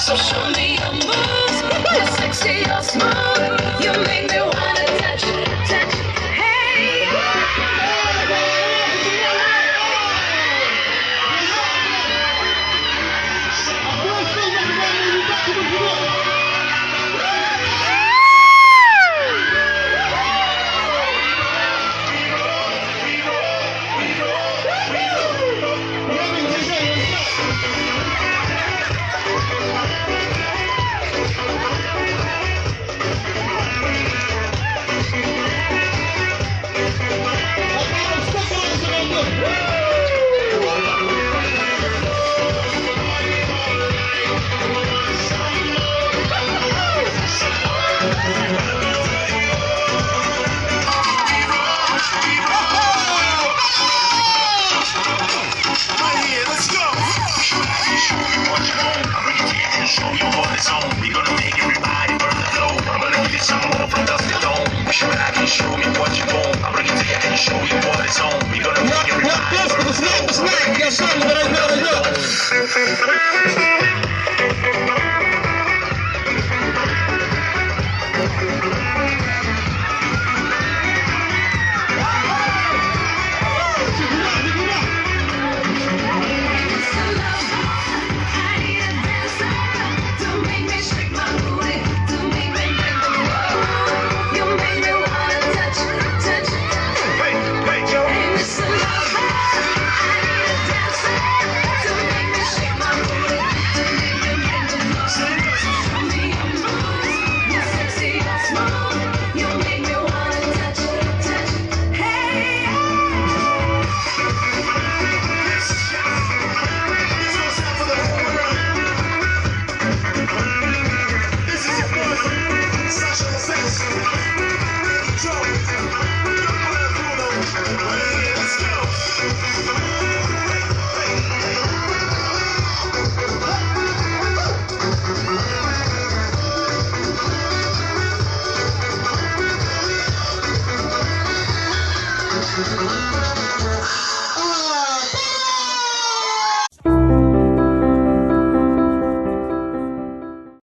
So show me your moves. You're sexy, you're smooth. You make me wanna touch, touch. Hey. Show me what you want. I'm gonna tell you, I can show you what it's on. We're gonna make everybody.